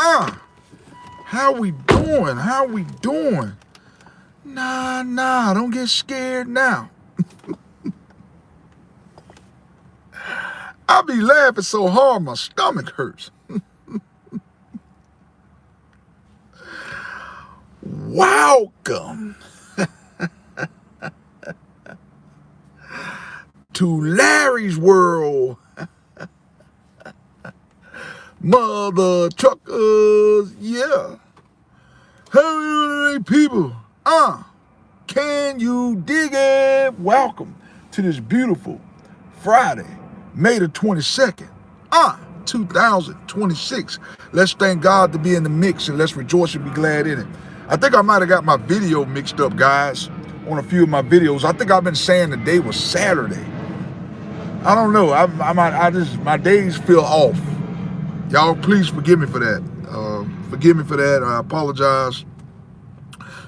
How we doing? How we doing? Nah, don't get scared now. I be laughing so hard my stomach hurts. Welcome to Larry's World. Mother truckers, yeah. Hey, people, can you dig it? Welcome to this beautiful Friday, May the 22nd, 2026. Let's thank God to be in the mix and let's rejoice and be glad in it. I think I might have got my video mixed up, guys, on a few of my videos. I think I've been saying the day was Saturday. I don't know. My days feel off. Y'all, please forgive me for that. I apologize.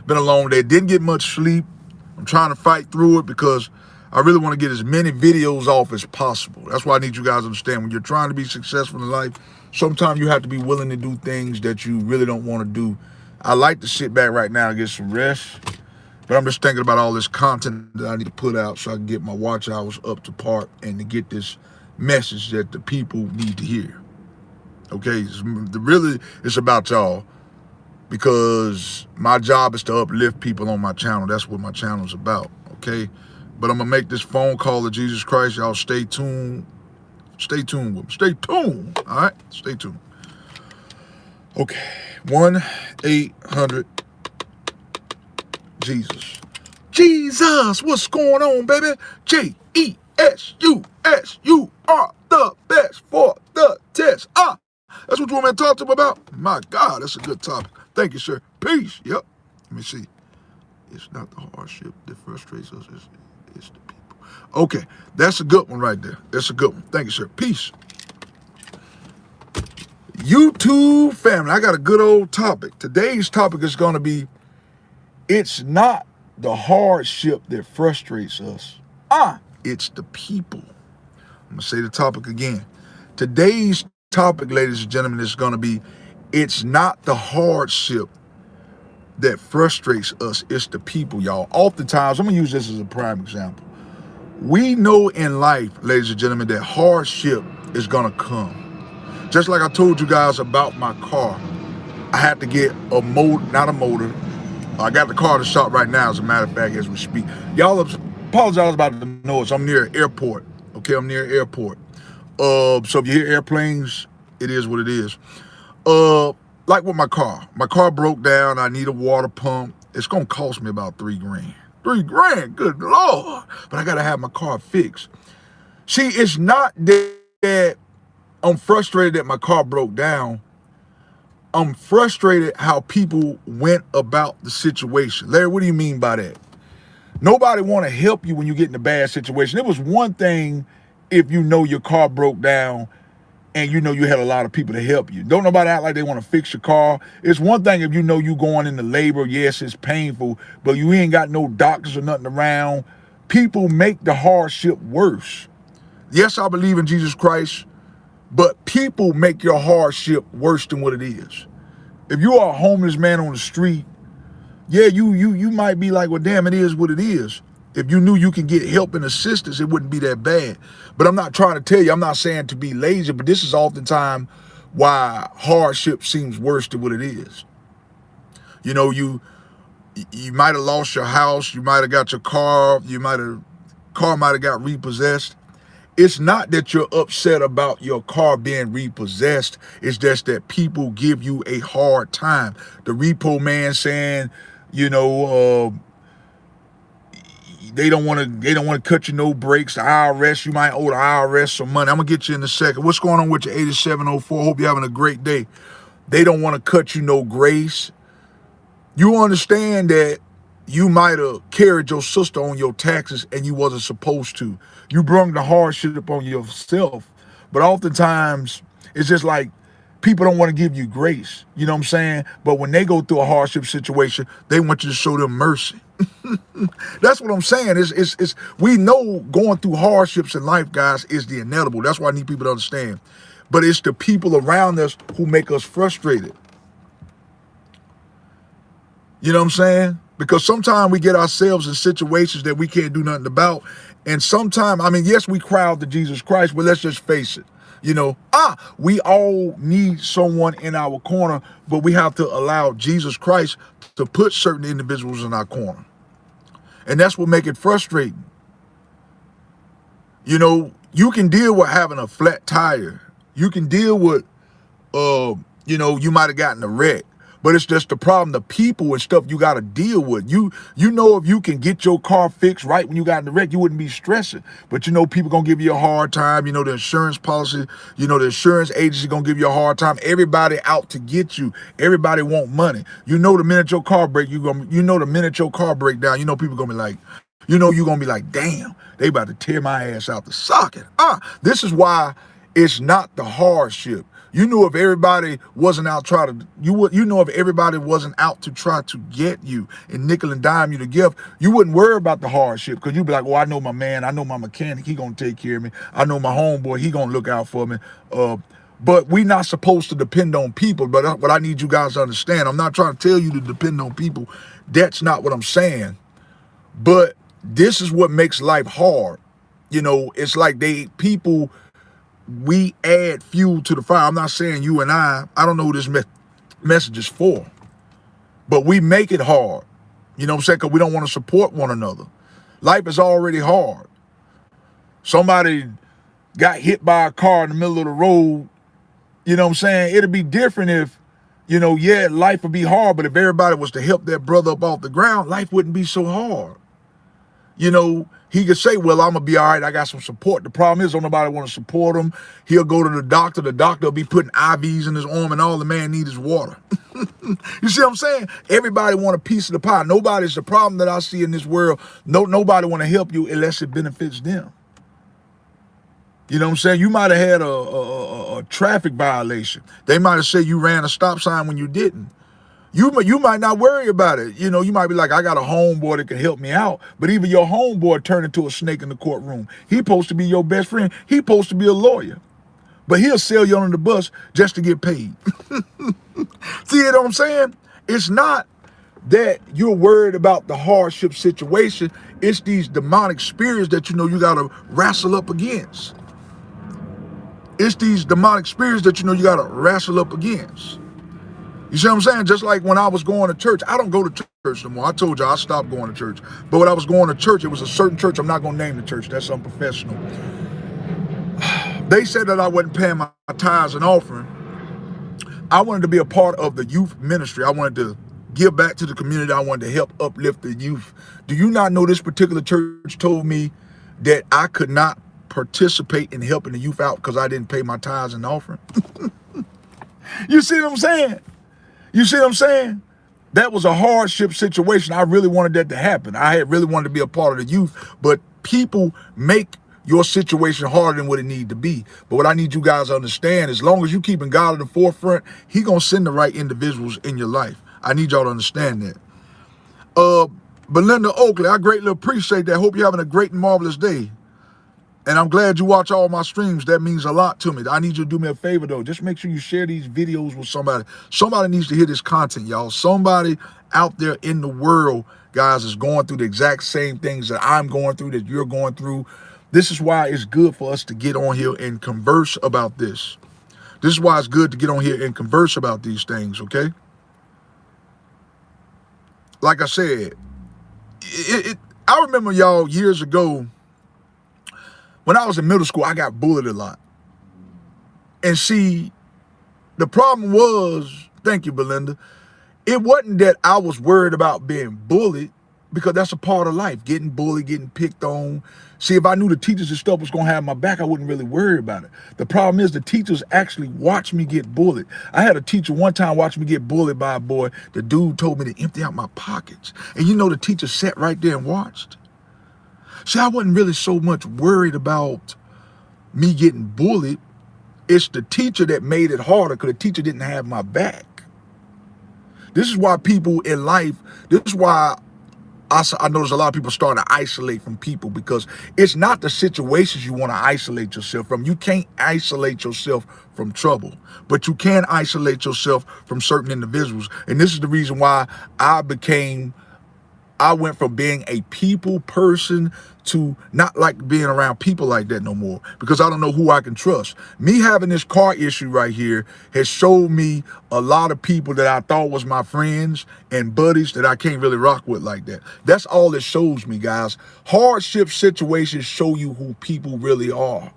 Been a long day. Didn't get much sleep. I'm trying to fight through it because I really want to get as many videos off as possible. That's why I need you guys to understand. When you're trying to be successful in life, sometimes you have to be willing to do things that you really don't want to do. I like to sit back right now and get some rest, but I'm just thinking about all this content that I need to put out so I can get my watch hours up to par and to get this message that the people need to hear. Okay, it's about y'all, because my job is to uplift people on my channel. That's what my channel is about, okay? But I'm going to make this phone call to Jesus Christ. Y'all stay tuned. Stay tuned with me. Stay tuned, all right? Stay tuned. Okay, 1-800 Jesus. Jesus, what's going on, baby? Jesus, you are the best for the test. That's what you want me to talk to him about? My God, that's a good topic. Thank you, sir. Peace. Yep. Let me see. It's not the hardship that frustrates us. It's the people. Okay, that's a good one right there. That's a good one. Thank you, sir. Peace. YouTube family, I got a good old topic. Today's topic is going to be, it's not the hardship that frustrates us. It's the people. I'm going to say the topic again. Today's topic, ladies and gentlemen, is going to be, it's not the hardship that frustrates us, it's the people, y'all. Oftentimes, I'm going to use this as a prime example. We know in life, ladies and gentlemen, that hardship is going to come. Just like I told you guys about my car, I had to get a motor, not a motor. I got the car to shop right now, as a matter of fact, as we speak. Y'all apologize about the noise. I'm near an airport. Okay, I'm near an airport. So if you hear airplanes, it is what it is. Like with my car broke down. I need a water pump. It's gonna cost me about $3 grand. $3 grand, good Lord. But I gotta have my car fixed. See, it's not that I'm frustrated that my car broke down. I'm frustrated how people went about the situation. Larry, what do you mean by that? Nobody want to help you when you get in a bad situation. It was one thing if you know your car broke down and you know you had a lot of people to help you. Don't nobody act like they want to fix your car. It's one thing if you know you going into labor. Yes, it's painful, but you ain't got no doctors or nothing around. People make the hardship worse. Yes, I believe in Jesus Christ, but people make your hardship worse than what it is. If you are a homeless man on the street, yeah, you might be like, well, damn, it is what it is. If you knew you can get help and assistance, it wouldn't be that bad. But I'm not trying to tell you, I'm not saying to be lazy, but this is oftentimes why hardship seems worse than what it is. You know, you might have lost your house, you might have got your car, car might have got repossessed. It's not that you're upset about your car being repossessed. It's just that people give you a hard time. The repo man saying, you know, they don't want to cut you no breaks. The IRS, you might owe the IRS some money. I'm gonna get you in a second. What's going on with your 8704? Hope you're having a great day. They don't want to cut you no grace. You understand that you might have carried your sister on your taxes and you wasn't supposed to. You brung the hardship upon yourself. But oftentimes, it's just like people don't want to give you grace. You know what I'm saying? But when they go through a hardship situation, they want you to show them mercy. That's what I'm saying. We know going through hardships in life, guys, is the inevitable. That's why I need people to understand. but it's the people around us who make us frustrated. You know what I'm saying? Because sometimes we get ourselves in situations that we can't do nothing about. And sometimes, I mean, yes, we cry out to Jesus Christ, but let's just face it. You know, we all need someone in our corner, but we have to allow Jesus Christ to put certain individuals in our corner. And that's what makes it frustrating. You know, you can deal with having a flat tire. You can deal with, you know, you might have gotten a wreck. But it's just the problem, the people and stuff you got to deal with. You know, if you can get your car fixed right when you got in the wreck, you wouldn't be stressing. But you know, people going to give you a hard time. You know, the insurance policy, you know, the insurance agency going to give you a hard time. Everybody out to get you. Everybody want money. You know, the minute your car break, you know, the minute your car break down, you know, people going to be like, you know, you're going to be like, damn, they about to tear my ass out the socket. This is why it's not the hardship. You know, if everybody wasn't out you know, if everybody wasn't out to try to get you and nickel and dime you to give, you wouldn't worry about the hardship, because you'd be like, oh, I know my man, I know my mechanic, he gonna take care of me. I know my homeboy, he gonna look out for me. But we're not supposed to depend on people. But what I need you guys to understand, I'm not trying to tell you to depend on people. That's not what I'm saying. But this is what makes life hard. You know, it's like we add fuel to the fire. I'm not saying you and I don't know who this message is for, but we make it hard. You know what I'm saying? Because we don't want to support one another. Life is already hard. Somebody got hit by a car in the middle of the road. You know what I'm saying? It'd be different if, you know, yeah, life would be hard, but if everybody was to help that brother up off the ground, life wouldn't be so hard. You know, he could say, well, I'm going to be all right. I got some support. The problem is, don't nobody want to support him. He'll go to the doctor. The doctor will be putting IVs in his arm, and all the man needs is water. You see what I'm saying? Everybody want a piece of the pie. Nobody's the problem that I see in this world. Nobody want to help you unless it benefits them. You know what I'm saying? You might have had a traffic violation. They might have said you ran a stop sign when you didn't. You might not worry about it. You know, you might be like, I got a homeboy that can help me out. But even your homeboy turned into a snake in the courtroom. He supposed to be your best friend. He supposed to be a lawyer. But he'll sell you on the bus just to get paid. See what I'm saying? It's not that you're worried about the hardship situation. It's these demonic spirits that you know you got to wrestle up against. It's these demonic spirits that you know you got to wrestle up against. You see what I'm saying? Just like when I was going to church, I don't go to church no more. I told you I stopped going to church. But when I was going to church, it was a certain church. I'm not going to name the church. That's unprofessional. They said that I wasn't paying my tithes and offering. I wanted to be a part of the youth ministry. I wanted to give back to the community. I wanted to help uplift the youth. Do you not know this particular church told me that I could not participate in helping the youth out because I didn't pay my tithes and offering? You see what I'm saying? You see what I'm saying? That was a hardship situation. I really wanted that to happen. I had really wanted to be a part of the youth, but people make your situation harder than what it need to be. But what I need you guys to understand, as long as you keeping God at the forefront, he gonna send the right individuals in your life. I need y'all to understand that. Belinda Oakley, I greatly appreciate that. Hope you're having a great and marvelous day. And I'm glad you watch all my streams. That means a lot to me. I need you to do me a favor, though. Just make sure you share these videos with somebody. Somebody needs to hear this content, y'all. Somebody out there in the world, guys, is going through the exact same things that I'm going through, that you're going through. This is why it's good for us to get on here and converse about this. This is why it's good to get on here and converse about these things, okay? Like I said, I remember, y'all, years ago, when I was in middle school, I got bullied a lot. And see, the problem was, thank you, Belinda, it wasn't that I was worried about being bullied, because that's a part of life, getting bullied, getting picked on. See, if I knew the teachers and stuff was going to have my back, I wouldn't really worry about it. The problem is the teachers actually watched me get bullied. I had a teacher one time watch me get bullied by a boy. The dude told me to empty out my pockets. And you know, the teacher sat right there and watched. See, I wasn't really so much worried about me getting bullied. It's the teacher that made it harder, because the teacher didn't have my back. This is why people in life, this is why I notice a lot of people starting to isolate from people because it's not the situations you want to isolate yourself from. You can't isolate yourself from trouble, but you can isolate yourself from certain individuals. And this is the reason why I went from being a people person to not like being around people like that no more, because I don't know who I can trust. Me having this car issue right here has showed me a lot of people that I thought was my friends and buddies that I can't really rock with like that. That's all it shows me, guys. Hardship situations show you who people really are.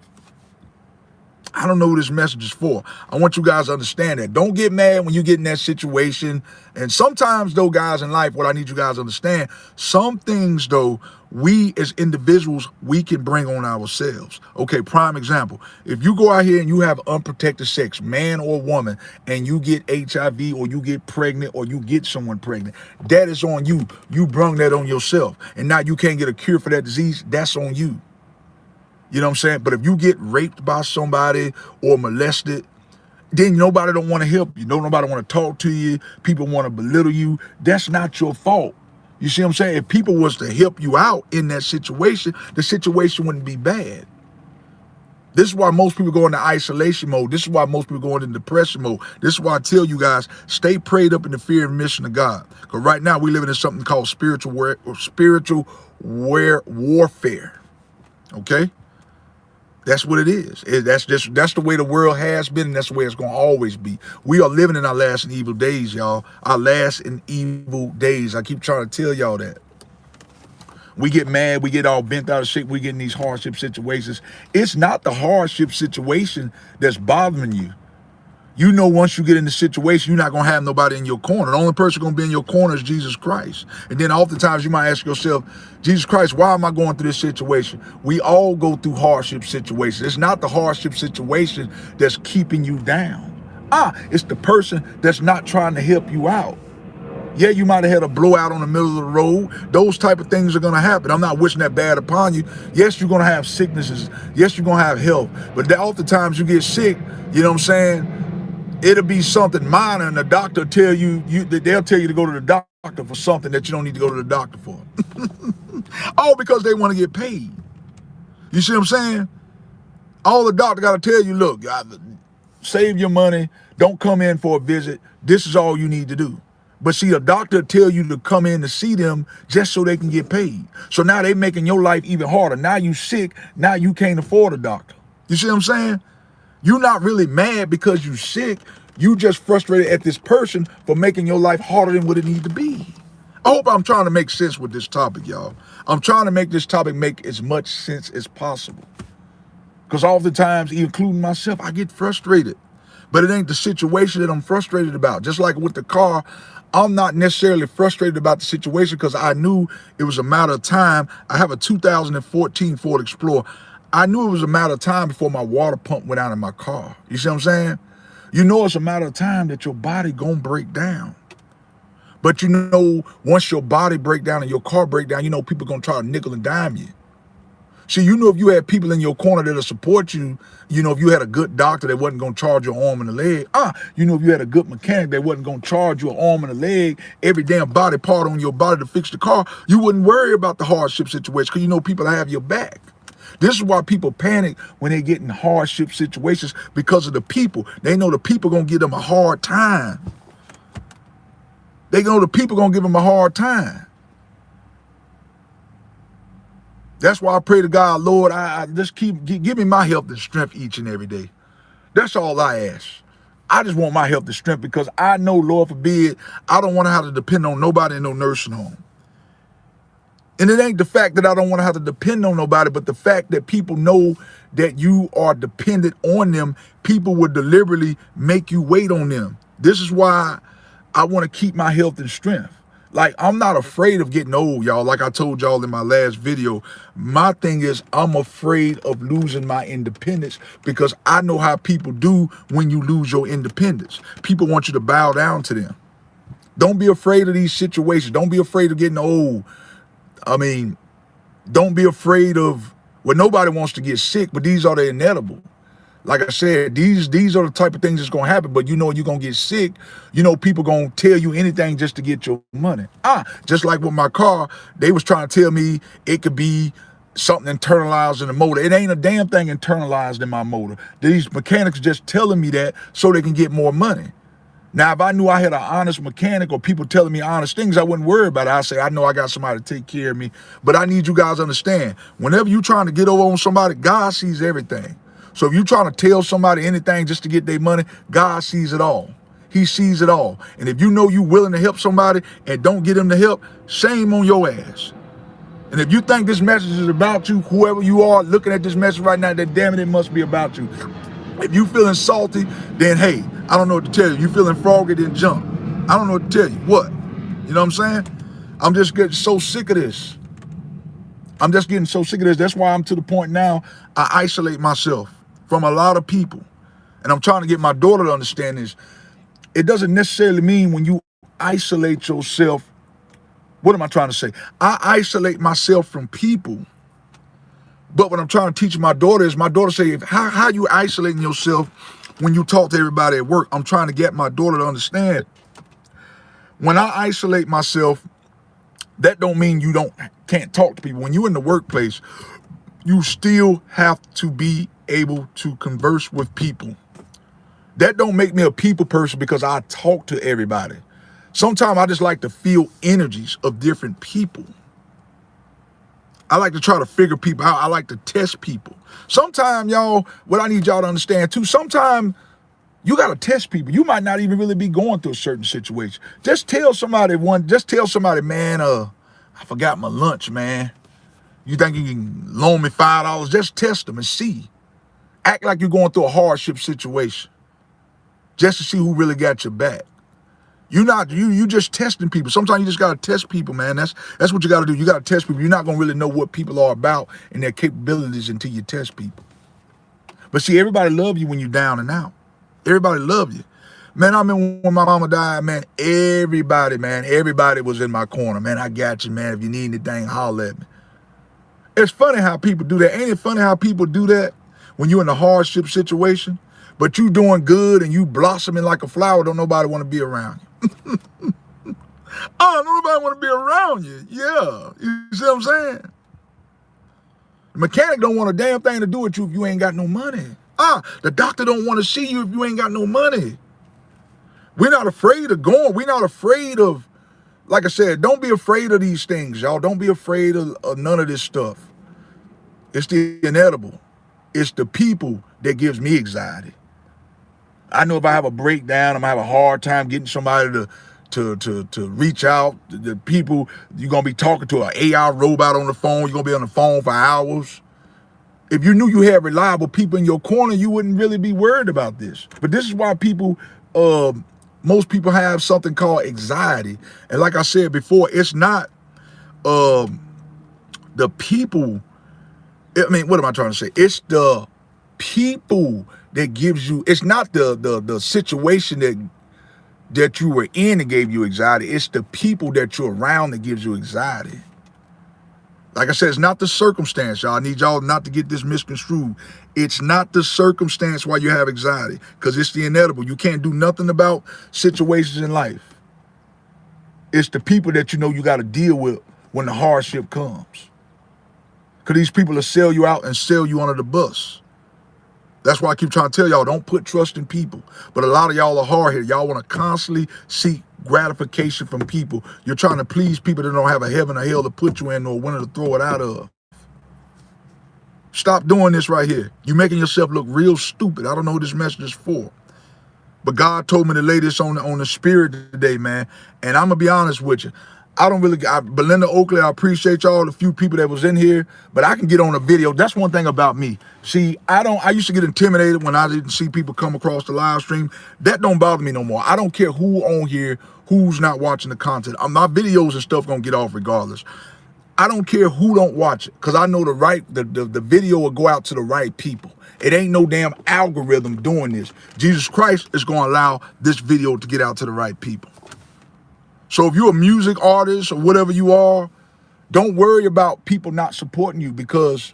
I don't know who this message is for. I want you guys to understand that. Don't get mad when you get in that situation. And sometimes, though, guys, in life, what I need you guys to understand, some things, though, we as individuals, we can bring on ourselves. Okay, prime example. If you go out here and you have unprotected sex, man or woman, and you get HIV or you get pregnant or you get someone pregnant, that is on you. You brung that on yourself. And now you can't get a cure for that disease. That's on you. You know what I'm saying? But if you get raped by somebody or molested, then nobody don't want to help you. Nobody want to talk to you. People want to belittle you. That's not your fault. You see what I'm saying? If people was to help you out in that situation, the situation wouldn't be bad. This is why most people go into isolation mode. This is why most people go into depression mode. This is why I tell you guys, stay prayed up in the fear and mission of God. Because right now we're living in something called spiritual warfare. Okay? That's what it is. That's the way the world has been, and that's the way it's going to always be. We are living in our last and evil days, y'all. Our last and evil days. I keep trying to tell y'all that. We get mad, we get all bent out of shape, we get in these hardship situations. It's not the hardship situation that's bothering you. You know, once you get in the situation, you're not going to have nobody in your corner. The only person going to be in your corner is Jesus Christ. And then oftentimes you might ask yourself, Jesus Christ, why am I going through this situation? We all go through hardship situations. It's not the hardship situation that's keeping you down. It's the person that's not trying to help you out. Yeah, you might have had a blowout on the middle of the road. Those type of things are going to happen. I'm not wishing that bad upon you. Yes, you're going to have sicknesses. Yes, you're going to have health. But oftentimes you get sick, you know what I'm saying? It'll be something minor, and the doctor tell you they'll tell you to go to the doctor for something that you don't need to go to the doctor for. All because they want to get paid. You see what I'm saying? All the doctor got to tell you, look, save your money. Don't come in for a visit. This is all you need to do. But see, a doctor tell you to come in to see them just so they can get paid. So now they making your life even harder. Now you sick. Now you can't afford a doctor. You see what I'm saying? You're not really mad because you're sick. You just frustrated at this person for making your life harder than what it need to be. I hope I'm trying to make sense with this topic, y'all. I'm trying to make this topic make as much sense as possible. Because oftentimes, including myself, I get frustrated. But it ain't the situation that I'm frustrated about. Just like with the car, I'm not necessarily frustrated about the situation because I knew it was a matter of time. I have a 2014 Ford Explorer. I knew it was a matter of time before my water pump went out in my car. You see what I'm saying? You know it's a matter of time that your body gonna break down. But you know, once your body break down and your car break down, you know people gonna try to nickel and dime you. See, you know if you had people in your corner that'll support you, you know if you had a good doctor that wasn't gonna charge your arm and a leg, you know if you had a good mechanic that wasn't gonna charge your arm and a leg, every damn body part on your body to fix the car, you wouldn't worry about the hardship situation because you know people have your back. This is why people panic when they get in hardship situations, because of the people. They know the people gonna give them a hard time. They know the people gonna give them a hard time. That's why I pray to God, Lord, I just give me my health and strength each and every day. That's all I ask. I just want my health and strength because I know, Lord forbid, I don't want to have to depend on nobody in no nursing home. And it ain't the fact that I don't want to have to depend on nobody, but the fact that people know that you are dependent on them, people would deliberately make you wait on them. This is why I want to keep my health and strength. Like, I'm not afraid of getting old, y'all. Like I told y'all in my last video, my thing is I'm afraid of losing my independence because I know how people do when you lose your independence. People want you to bow down to them. Don't be afraid of these situations. Don't be afraid of getting old. I mean, don't be afraid of, well, nobody wants to get sick, but these are the inevitable. Like I said, these are the type of things that's gonna happen, but you know you're gonna get sick. You know people gonna tell you anything just to get your money. Just like with my car, they was trying to tell me it could be something internalized in the motor. It ain't a damn thing internalized in my motor. These mechanics just telling me that so they can get more money. Now, if I knew I had an honest mechanic or people telling me honest things, I wouldn't worry about it. I'd say, I know I got somebody to take care of me. But I need you guys to understand, whenever you're trying to get over on somebody, God sees everything. So if you're trying to tell somebody anything just to get their money, God sees it all. He sees it all. And if you know you're willing to help somebody and don't get them the help, shame on your ass. And if you think this message is about you, whoever you are looking at this message right now, then damn it, it must be about you. If you feeling salty, then hey, I don't know what to tell you. You feeling froggy, then jump. I don't know what to tell you. What? You know what I'm saying? I'm just getting so sick of this. I'm just getting so sick of this. That's why I'm to the point now, I isolate myself from a lot of people. And I'm trying to get my daughter to understand this. It doesn't necessarily mean when you isolate yourself. What am I trying to say? I isolate myself from people. But what I'm trying to teach my daughter is, my daughter say, how you isolating yourself when you talk to everybody at work? I'm trying to get my daughter to understand. When I isolate myself, that don't mean you can't talk to people. When you're in the workplace, you still have to be able to converse with people. That don't make me a people person because I talk to everybody. Sometimes I just like to feel energies of different people. I like to try to figure people out. I like to test people. Sometimes, y'all, what I need y'all to understand too, sometimes you got to test people. You might not even really be going through a certain situation. Just tell somebody, man, I forgot my lunch, man. You think you can loan me $5? Just test them and see. Act like you're going through a hardship situation just to see who really got your back. You just testing people. Sometimes you just gotta test people, man. That's what you gotta do. You gotta test people. You're not gonna really know what people are about and their capabilities until you test people. But see, everybody love you when you're down and out. Everybody love you. Man, I remember when my mama died, man, everybody was in my corner. Man, I got you, man. If you need anything, holler at me. It's funny how people do that. Ain't it funny how people do that when you're in a hardship situation, but you doing good and you blossoming like a flower, don't nobody want to be around you. Nobody want to be around you. Yeah. You see what I'm saying? The mechanic don't want a damn thing to do with you if you ain't got no money. The doctor don't want to see you if you ain't got no money. We're not afraid of going. We're not afraid of, like I said, don't be afraid of these things, y'all. Don't be afraid of none of this stuff. It's the inedible. It's the people that gives me anxiety. I know if I have a breakdown, I'm gonna have a hard time getting somebody to reach out. The people, you're gonna be talking to an AI robot on the phone. You're gonna be on the phone for hours. If you knew you had reliable people in your corner, you wouldn't really be worried about this. But this is why people, most people have something called anxiety. And like I said before, it's not the people. I mean, what am I trying to say? It's the people that gives you, it's not the situation that you were in that gave you anxiety. It's the people that you're around that gives you anxiety. Like I said, it's not the circumstance, y'all. I need y'all not to get this misconstrued. It's not the circumstance why you have anxiety, because it's the inedible. You can't do nothing about situations in life. It's the people that you know you got to deal with when the hardship comes. Because these people will sell you out and sell you under the bus. That's why I keep trying to tell y'all, don't put trust in people. But a lot of y'all are hard-headed. Y'all want to constantly seek gratification from people. You're trying to please people that don't have a heaven or hell to put you in or winter to throw it out of. Stop doing this right here. You're making yourself look real stupid. I don't know what this message is for. But God told me to lay this on the spirit today, man. And I'm going to be honest with you. Belinda Oakley, I appreciate y'all, the few people that was in here, but I can get on a video. That's one thing about me. See, I used to get intimidated when I didn't see people come across the live stream. That don't bother me no more. I don't care who on here, who's not watching the content. My videos and stuff gonna get off regardless. I don't care who don't watch it, because I know the video will go out to the right people. It ain't no damn algorithm doing this. Jesus Christ is gonna allow this video to get out to the right people. So if you're a music artist or whatever you are, don't worry about people not supporting you, because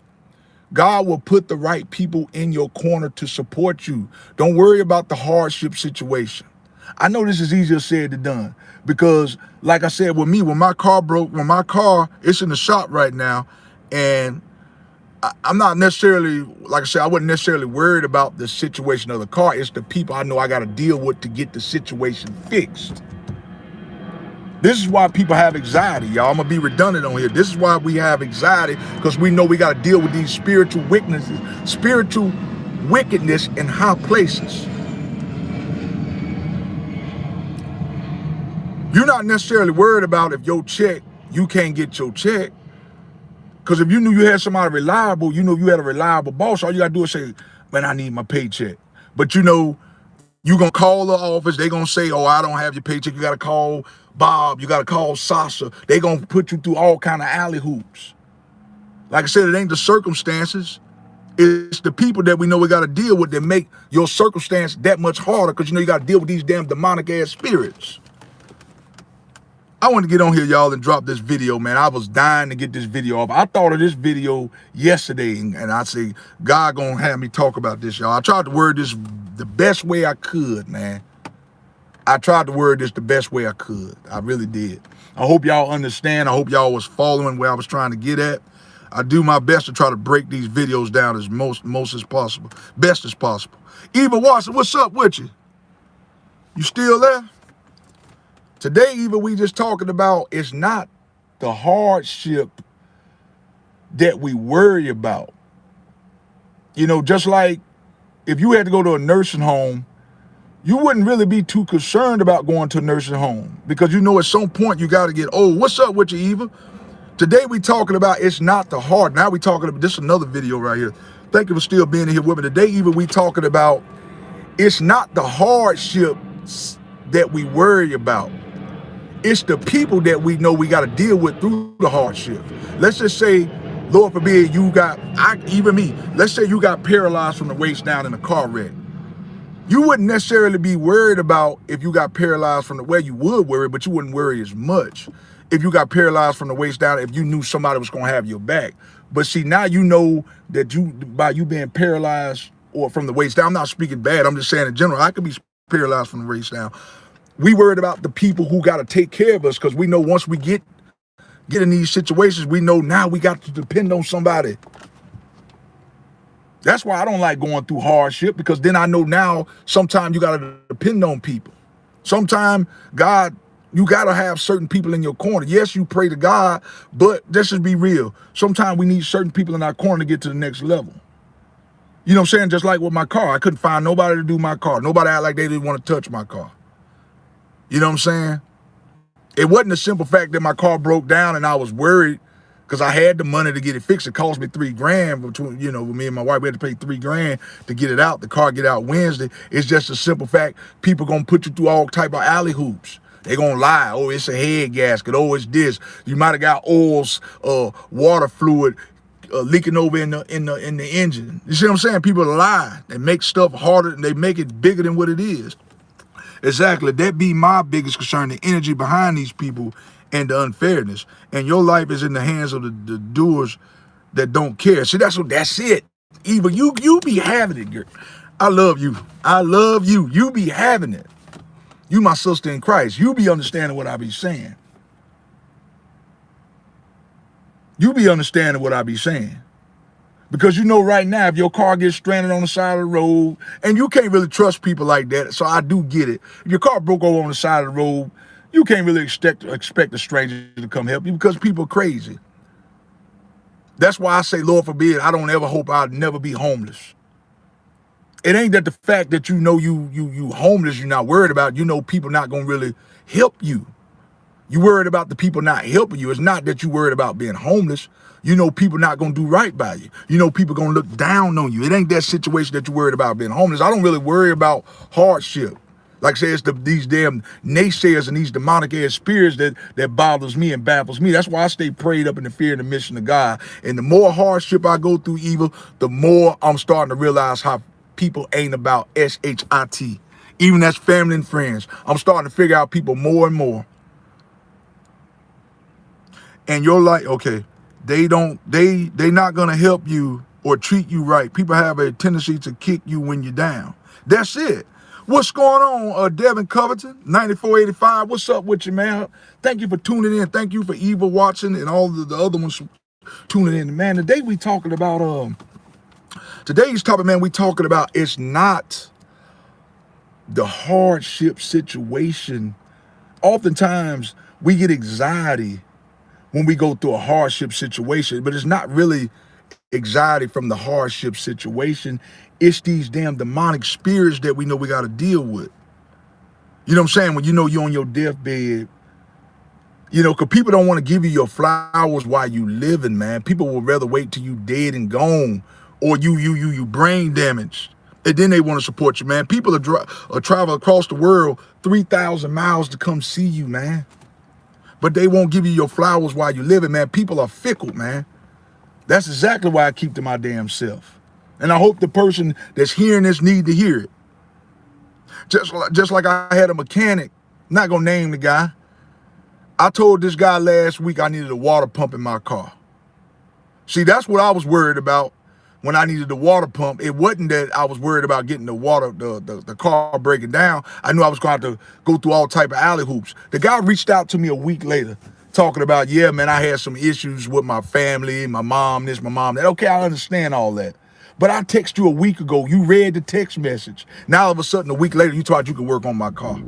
God will put the right people in your corner to support you. Don't worry about the hardship situation. I know this is easier said than done because, like I said, with me, when my car broke, it's in the shop right now, and I'm not necessarily, like I said, I wasn't necessarily worried about the situation of the car. It's the people I know I got to deal with to get the situation fixed. This is why people have anxiety, y'all. I'm going to be redundant on here. This is why we have anxiety, because we know we got to deal with these spiritual wickedness in high places. You're not necessarily worried about if you can't get your check. Because if you knew you had somebody reliable, you had a reliable boss, all you got to do is say, man, I need my paycheck. But you're going to call the office. They're going to say, oh, I don't have your paycheck. You got to call Bob. You got to call Sasha. They're going to put you through all kind of alley hoops. Like I said, it ain't the circumstances. It's the people that we know we got to deal with that make your circumstance that much harder, because you got to deal with these damn demonic ass spirits. I want to get on here, y'all, and drop this video, man. I was dying to get this video off. I thought of this video yesterday, and I say, God gonna have me talk about this, y'all. I tried to word this the best way I could, man. I tried to word this the best way I could. I really did. I hope y'all understand. I hope y'all was following where I was trying to get at. I do my best to try to break these videos down as most as possible, best as possible. Eva Watson, what's up with you? You still there? Today, even we just talking about, it's not the hardship that we worry about. Just like if you had to go to a nursing home, you wouldn't really be too concerned about going to a nursing home, because at some point you got to get old. What's up with you, Eva? Today we talking about it's not the hard. Now we talking about this, another video right here. Thank you for still being here with me. Today, even we talking about it's not the hardships that we worry about. It's the people that we know we got to deal with through the hardship. Let's just say, Lord forbid, let's say you got paralyzed from the waist down in a car wreck. You wouldn't necessarily be worried about if you got paralyzed from the way you would worry, but you wouldn't worry as much if you got paralyzed from the waist down, if you knew somebody was going to have your back. But see, now you know that by you being paralyzed or from the waist down, I'm not speaking bad, I'm just saying in general, I could be paralyzed from the waist down. We worried about the people who got to take care of us, because we know once we get in these situations, we know now we got to depend on somebody. That's why I don't like going through hardship, because then I know now sometimes you got to depend on people. Sometimes you got to have certain people in your corner. Yes, you pray to God, but let's just be real. Sometimes we need certain people in our corner to get to the next level. You know what I'm saying? Just like with my car, I couldn't find nobody to do my car. Nobody act like they didn't want to touch my car. You know what I'm saying? It wasn't a simple fact that my car broke down and I was worried because I had the money to get it fixed. It cost me $3,000 between, with me and my wife. We had to pay $3,000 to get it out. The car get out Wednesday. It's just a simple fact. People gonna put you through all type of alley hoops. They gonna lie. Oh, it's a head gasket. Oh, it's this. You might have got oils, water fluid leaking over in the engine. You see what I'm saying? People lie. They make stuff harder and they make it bigger than what it is. Exactly. That be my biggest concern, the energy behind these people and the unfairness. And your life is in the hands of the doers that don't care. See, that's it. Eva, you be having it, girl. I love you. I love you. You be having it. You my sister in Christ. You be understanding what I be saying. You be understanding what I be saying. Because right now, if your car gets stranded on the side of the road, and you can't really trust people like that, so I do get it. If your car broke over on the side of the road, you can't really expect a stranger to come help you, because people are crazy. That's why I say, Lord forbid, I don't ever hope I'll never be homeless. It ain't that the fact that you homeless, you're not worried about, people not gonna really help you. You worried about the people not helping you. It's not that you worried about being homeless. People not going to do right by you. People going to look down on you. It ain't that situation that you worried about being homeless. I don't really worry about hardship. Like I say, it's these damn naysayers and these demonic ass spirits that bothers me and baffles me. That's why I stay prayed up in the fear and the mission of God. And the more hardship I go through, evil, the more I'm starting to realize how people ain't about shit. Even as family and friends, I'm starting to figure out people more and more. And you're like, okay, they not gonna help you or treat you right. People have a tendency to kick you when you're down. That's it. What's going on, Devin Covington, 9485? What's up with you, man? Thank you for tuning in. Thank you for Eva watching and all the other ones tuning in. Man, today we talking about, today's topic, man, we talking about it's not the hardship situation. Oftentimes, we get anxiety when we go through a hardship situation, but it's not really anxiety from the hardship situation. It's these damn demonic spirits that we know we got to deal with. You know what I'm saying? When you know you're on your deathbed, you know, because people don't want to give you your flowers while you living, man. People will rather wait till you dead and gone, or you brain damaged, and then they want to support you, man. People are travel across the world 3,000 miles to come see you, man. But they won't give you your flowers while you living, man. People are fickle, man. That's exactly why I keep to my damn self. And I hope the person that's hearing this need to hear it. Just like I had a mechanic, not gonna name the guy. I told this guy last week I needed a water pump in my car. See, that's what I was worried about when I needed the water pump. It wasn't that I was worried about getting the water, the car breaking down. I knew I was going to have to go through all type of alley hoops. The guy reached out to me a week later talking about, yeah, man, I had some issues with my family, my mom, this, my mom, that. Okay, I understand all that. But I texted you a week ago. You read the text message. Now, all of a sudden, a week later, you thought you could work on my car.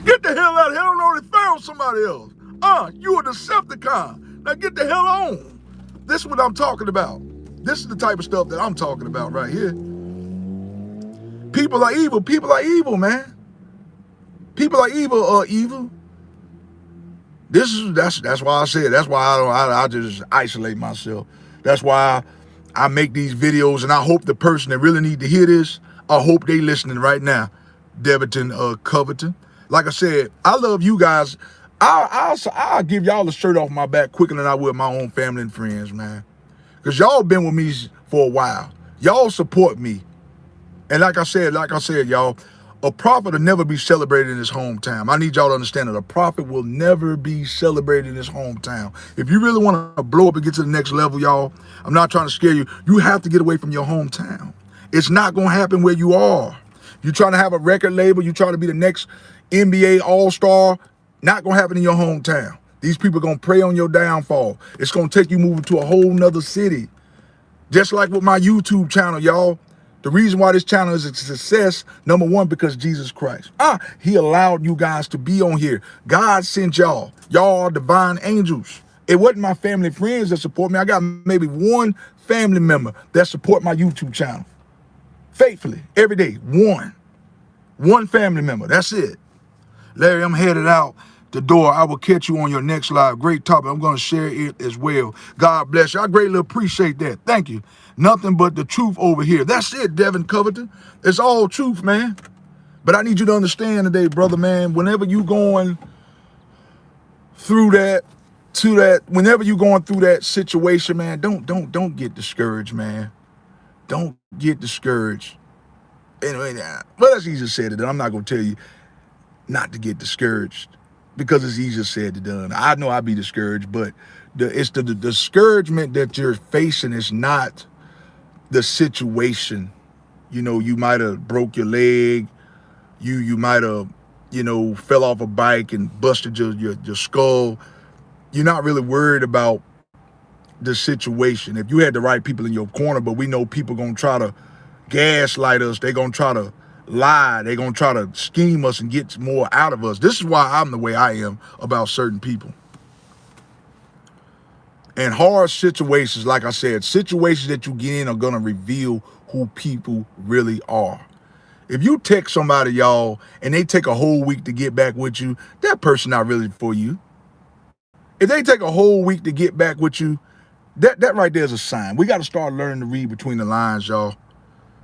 Get the hell out of here. I don't know they found somebody else. You a Decepticon. Now get the hell on. This is what I'm talking about. This is the type of stuff that I'm talking about right here. People are evil. People are evil, man. People are evil. That's why I said. That's why I just isolate myself. That's why I make these videos, and I hope the person that really need to hear this, I hope they listening right now. Deverton Covington. Like I said, I love you guys. I'll give y'all a shirt off my back quicker than I would my own family and friends, man. Because y'all been with me for a while. Y'all support me. And like I said, y'all, a prophet will never be celebrated in his hometown. I need y'all to understand that a prophet will never be celebrated in his hometown. If you really want to blow up and get to the next level, y'all, I'm not trying to scare you. You have to get away from your hometown. It's not going to happen where you are. You're trying to have a record label. You're trying to be the next NBA All-Star. Not going to happen in your hometown. These people are going to prey on your downfall. It's going to take you moving to a whole nother city. Just like with my YouTube channel, y'all. The reason why this channel is a success, number one, because Jesus Christ. He allowed you guys to be on here. God sent y'all. Y'all are divine angels. It wasn't my family and friends that support me. I got maybe one family member that support my YouTube channel. Faithfully, every day. One family member. That's it. Larry, I'm headed out the door. I will catch you on your next live. Great topic. I'm going to share it as well. God bless you. I greatly appreciate that. Thank you. Nothing but the truth over here. That's it, Devin Covington. It's all truth, man. But I need you to understand today, brother, man, whenever you going through whenever you going through that situation, man, don't get discouraged, man. Don't get discouraged. Anyway, well, that's easier said than done. I'm not going to tell you not to get discouraged because it's easier said than done. I know I'd be discouraged, but it's the discouragement that you're facing is not the situation. You know, you might have broke your leg. You might have, fell off a bike and busted your skull. You're not really worried about the situation. If you had the right people in your corner, but we know people going to try to gaslight us. They're going to try to lie. They're going to try to scheme us and get more out of us. This is why I'm the way I am about certain people. And hard situations, like I said, situations that you get in are going to reveal who people really are. If you text somebody, y'all, and they take a whole week to get back with you, that person not really for you. If they take a whole week to get back with you, that right there is a sign. We got to start learning to read between the lines, y'all.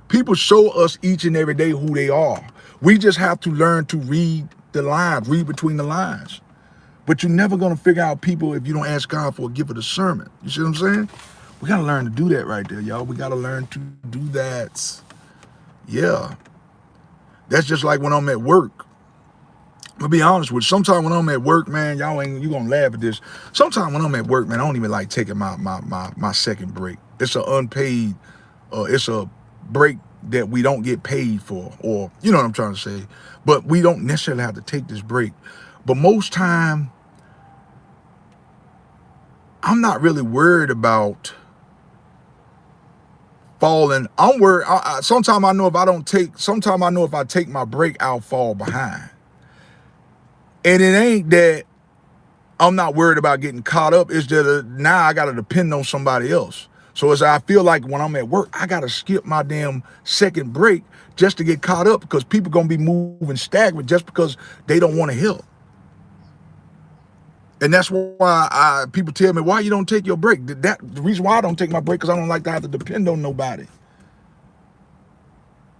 People show us each and every day who they are. We just have to learn to read the lines, read between the lines. But you're never going to figure out people if you don't ask God for a gift of discernment. You see what I'm saying? We got to learn to do that right there, y'all. We got to learn to do that. Yeah. That's just like when I'm at work. I'm going to be honest with you. Sometimes when I'm at work, man, you're going to laugh at this. Sometimes when I'm at work, man, I don't even like taking my second break. It's an unpaid, it's a break that we don't get paid for, or you know what I'm trying to say. But we don't necessarily have to take this break. But most time, I'm not really worried about falling. I'm worried. Sometimes I know if I don't take, sometimes I know if I take my break, I'll fall behind. And it ain't that I'm not worried about getting caught up. It's that now I got to depend on somebody else. So as I feel like when I'm at work, I got to skip my damn second break just to get caught up, because people going to be moving stagnant just because they don't want to help. And that's why people tell me, why you don't take your break? The reason why I don't take my break, because I don't like to have to depend on nobody.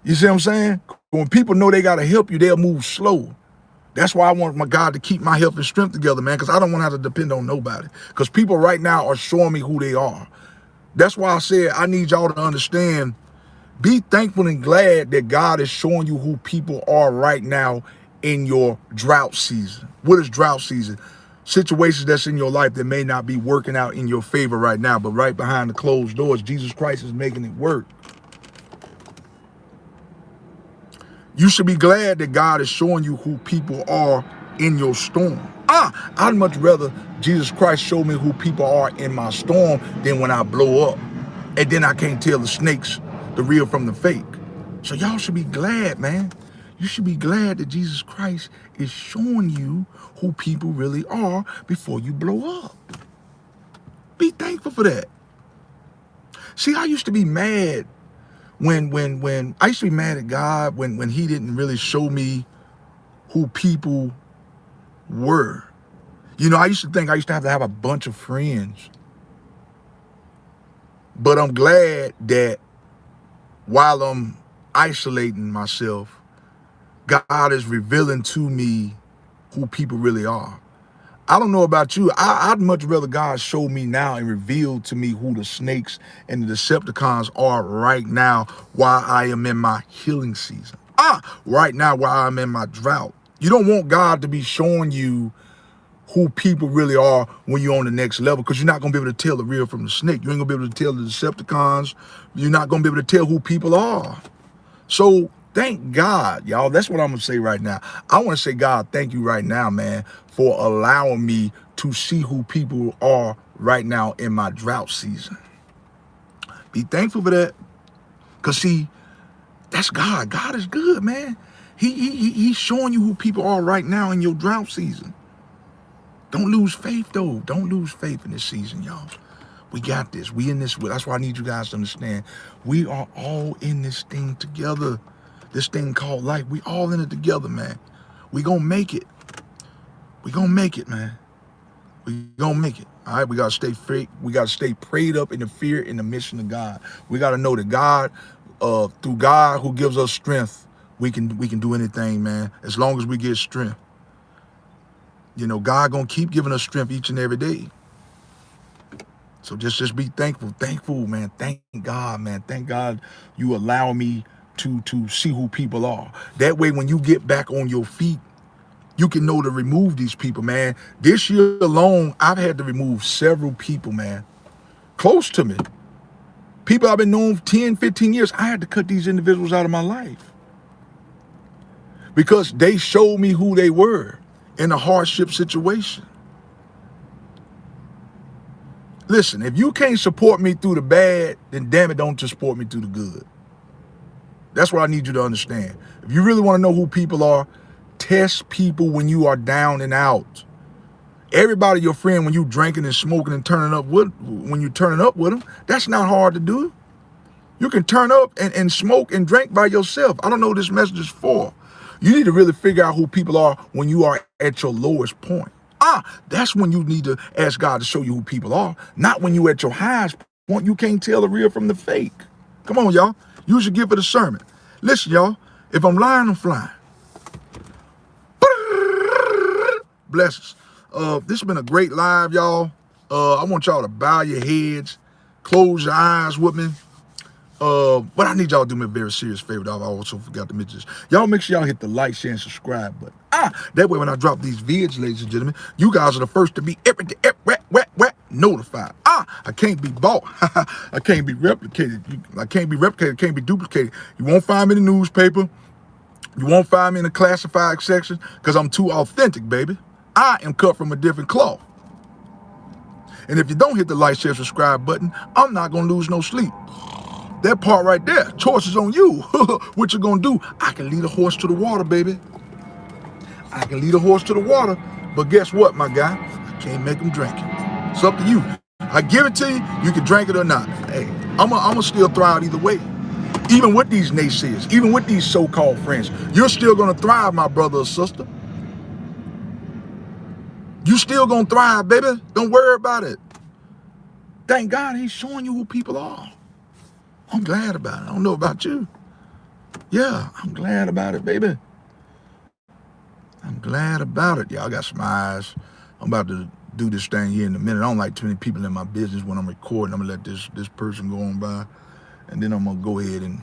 You see what I'm saying? When people know they got to help you, they'll move slow. That's why I want my God to keep my health and strength together, man, because I don't want to have to depend on nobody. Because people right now are showing me who they are. That's why I said I need y'all to understand, be thankful and glad that God is showing you who people are right now in your drought season. What is drought season? Situations that's in your life that may not be working out in your favor right now, but right behind the closed doors, Jesus Christ is making it work. You should be glad that God is showing you who people are in your storm. I'd much rather Jesus Christ show me who people are in my storm than when I blow up. And then I can't tell the snakes the real from the fake. So y'all should be glad, man. You should be glad that Jesus Christ is showing you who people really are before you blow up. Be thankful for that. See, I used to be mad when I used to be mad at God when he didn't really show me who people were. You know, I used to think I used to have a bunch of friends. But I'm glad that while I'm isolating myself, God is revealing to me who people really are. I don't know about you. I'd much rather God show me now and reveal to me who the snakes and the Decepticons are right now while I am in my healing season. Right now while I'm in my drought. You don't want God to be showing you who people really are when you're on the next level, because you're not going to be able to tell the real from the snake. You ain't going to be able to tell the Decepticons. You're not going to be able to tell who people are. So thank God, y'all. That's what I'm going to say right now. I want to say, God, thank you right now, man, for allowing me to see who people are right now in my drought season. Be thankful for that. Because, see, that's God. God is good, man. He's showing you who people are right now in your drought season. Don't lose faith, though. Don't lose faith in this season, y'all. We got this. We in this. That's why I need you guys to understand. We are all in this thing together. This thing called life. We all in it together, man. We gonna make it. We gonna make it, man. We gonna make it. All right. We gotta stay free. We gotta stay prayed up in the fear in the mission of God. We gotta know that God, through God who gives us strength, we can do anything, man. As long as we get strength. You know, God gonna keep giving us strength each and every day. So just be thankful. Thankful, man. Thank God, man. Thank God you allow me to see who people are. That way, when you get back on your feet, you can know to remove these people, man. This year alone, I've had to remove several people, man, close to me. People I've been known 10, 15 years. I had to cut these individuals out of my life because they showed me who they were in a hardship situation. Listen, if you can't support me through the bad, then damn it, don't just support me through the good. That's what I need you to understand. If you really want to know who people are, test people when you are down and out. Everybody your friend when you drinking and smoking and turning up with, when you turning up with them, that's not hard to do. You can turn up and smoke and drink by yourself. I don't know what this message is for. You need to really figure out who people are when you are at your lowest point. That's when you need to ask God to show you who people are. Not when you at your highest point. You can't tell the real from the fake. Come on, y'all. Use your gift for the sermon. Listen, y'all. If I'm lying, I'm flying. Blessings. This has been a great live, y'all. I want y'all to bow your heads, close your eyes with me. But I need y'all to do me a very serious favor. I also forgot to mention this. Y'all make sure y'all hit the like, share, and subscribe button. That way when I drop these vids, ladies and gentlemen, you guys are the first to be everything. notified. I can't be bought. I can't be replicated. I can't be replicated. Can't be duplicated. You won't find me in the newspaper. You won't find me in the classified section because I'm too authentic, baby. I am cut from a different cloth. And if you don't hit the like, share, subscribe button, I'm not going to lose no sleep. That part right there, choice is on you. What you going to do? I can lead a horse to the water, baby. I can lead a horse to the water. But guess what, my guy? I can't make him drink it. It's up to you. I give it to you. You can drink it or not. Hey, I'm going to still thrive either way. Even with these naysayers, even with these so-called friends, you're still going to thrive, my brother or sister. You still going to thrive, baby. Don't worry about it. Thank God he's showing you who people are. I'm glad about it. I don't know about you. Yeah, I'm glad about it, baby. I'm glad about it. Y'all got some eyes. I'm about to do this thing here in a minute. I don't like too many people in my business when I'm recording. I'm going to let this person go on by. And then I'm going to go ahead and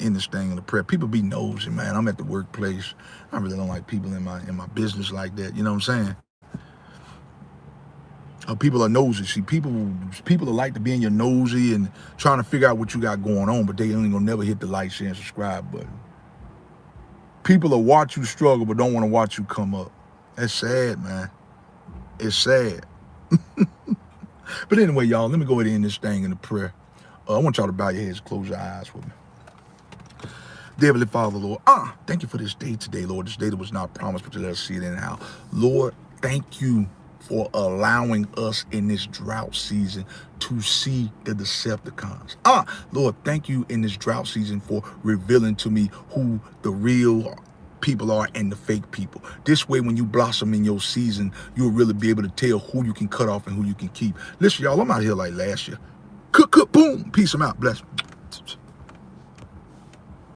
end this thing in the prayer. People be nosy, man. I'm at the workplace. I really don't like people in my business like that. You know what I'm saying? People are nosy. See, people are like to be in your nosy and trying to figure out what you got going on, but they ain't gonna never hit the like, share, and subscribe button. People will watch you struggle, but don't want to watch you come up. That's sad, man. It's sad. But anyway, y'all, let me go ahead and end this thing in a prayer. I want y'all to bow your heads, close your eyes with me. Dear Heavenly Father, Lord, thank you for this day today, Lord. This day that was not promised, but you let us see it anyhow. Lord, thank you for allowing us in this drought season to see the Decepticons. Lord, thank you in this drought season for revealing to me who the real people are and the fake people. This way, when you blossom in your season, you'll really be able to tell who you can cut off and who you can keep. Listen, y'all, I'm out here like last year. Cook, boom. Peace, I'm out. Bless.